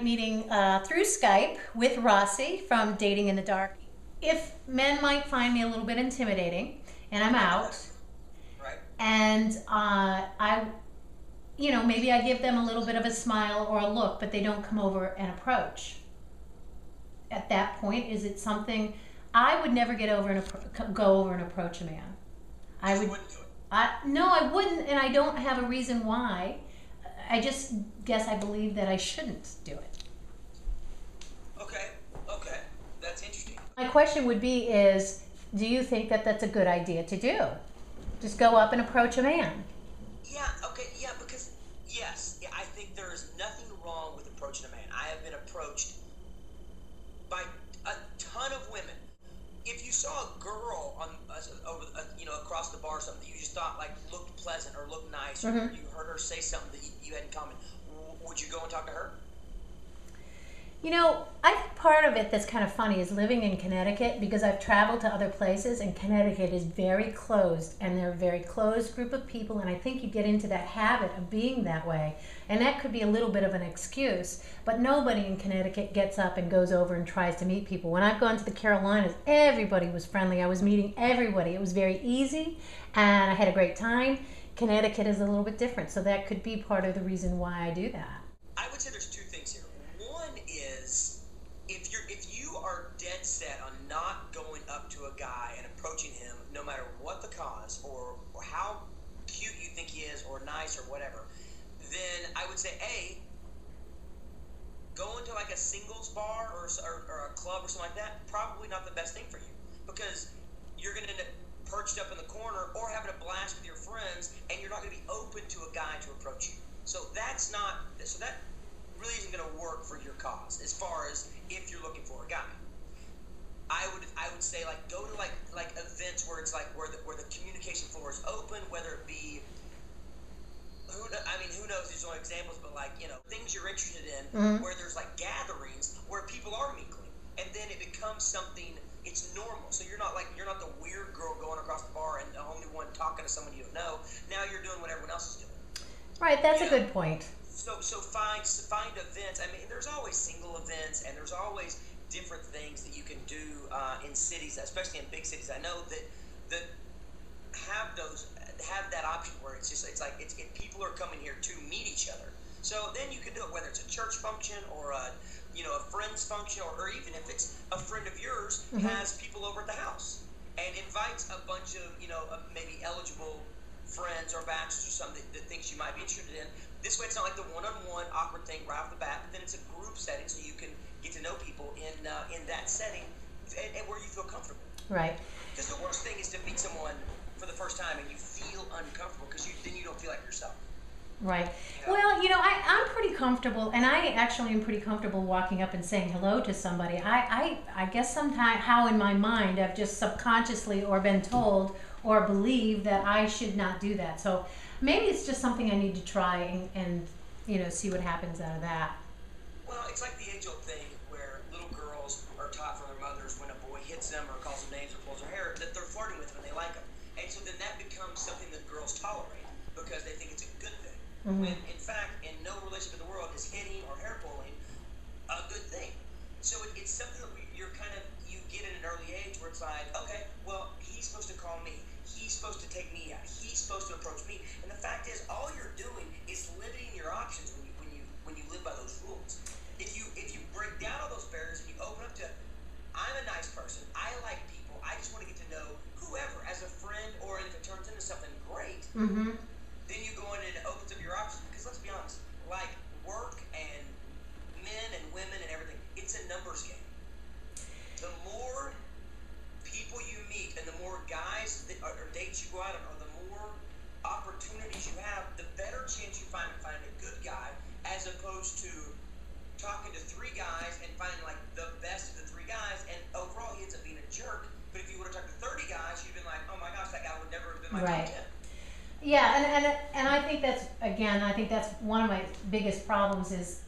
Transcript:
Meeting through Skype with Rossi from Dating in the Dark. If men might find me a little bit intimidating, and I'm out, Right. and maybe I give them a little bit of a smile or a look, but they don't come over and approach. At that point, is it something I would never go over and approach a man? You I just would. wouldn't do it. No, I wouldn't, and I don't have a reason why. I just guess I believe that I shouldn't do it. Okay. Okay. That's interesting. My question would be is, do you think that that's a good idea to do? Just go up and approach a man. Yeah. Okay. Yeah. Because yes, yeah, I think there is nothing wrong with approaching a man. I have been approached by a ton of women. If you saw a girl on over across the bar or something that you just thought like looked pleasant or looked nice, or Hmm. you heard her say something that you had in common, would you go and talk to her? I think part of it that's kind of funny is living in Connecticut because I've traveled to other places and Connecticut is very closed and they're a very closed group of people and I think you get into that habit of being that way and that could be a little bit of an excuse, but nobody in Connecticut gets up and goes over and tries to meet people. When I've gone to the Carolinas, everybody was friendly. I was meeting everybody. It was very easy and I had a great time. Connecticut is a little bit different, so that could be part of the reason why I do that. I would say there's two things here. One is if you are dead set on not going up to a guy and approaching him, no matter what the cause or how cute you think he is or nice or whatever, then I would say going to like a singles bar or a club or something like that, probably not the best thing for you because you're going to end up perched up in the corner or having a blast with your friends, and you're not going to be open to a guy to approach you. So that really isn't going to work for your cause as far as if you're looking for a guy. I would say like go to like events where it's like where the communication floor is open, whether it be who knows? These are only examples, but like things you're interested in, Mm-hmm. where there's like gatherings where people are mingling, and then it becomes something. It's normal, so you're not the weird girl going across the bar and the only one talking to someone you don't know. Now you're doing what everyone else is doing. Right, that's You a know, good point. so find events. I mean, there's always single events, and there's always different things that you can do in cities, especially in big cities. I know that have that option where it's people are coming here to meet each other. So then you can do it whether it's a church function or a friend's function, or even if it's a friend of yours Mm-hmm. has people over at the house and invites a bunch of maybe eligible friends or bachelors or something that thinks you might be interested in. This way, it's not like the one-on-one awkward thing right off the bat, but then it's a group setting, so you can get to know people in that setting and where you feel comfortable. Right. Because the worst thing is to meet someone for the first time and you feel uncomfortable because then you don't feel like yourself. Right. You know? Well, I'm pretty comfortable, and I actually am pretty comfortable walking up and saying hello to somebody. I guess sometimes how in my mind I've just subconsciously or been told or believe that I should not do that. So maybe it's just something I need to try and see what happens out of that. Well, it's like the age-old thing where little girls are taught from their mothers when a boy hits them or calls them names or pulls their hair that they're flirting with them and they like them. And so then that becomes something that girls tolerate because they think it's a good thing. Hmm. When in fact, in no relationship in the world is hitting or hair pulling a good thing. So it's something that you get at an early age where it's like, okay, well, he's supposed to call me. He's supposed to take me out. He's supposed to approach me. And the fact is, all you're doing is limiting your options when you live by those rules. If you break down all those barriers and you open up to, I'm a nice person. I like people. I just want to get to know whoever as a friend, or if it turns into something great, Hmm. then you go in and it opens up your options. Because let's be honest, like work and men and women and everything, it's a numbers game. The more people you meet and the more guys or dates you go out on, or the more opportunities you have, the better chance you find of finding a good guy, as opposed to talking to three guys and finding like the best of the three guys, and overall he ends up being a jerk. But if you would have talked to 30 guys, you'd been like, oh my gosh, that guy would never have been my top Right. 10. Yeah, and I think that's, again, I think that's one of my biggest problems is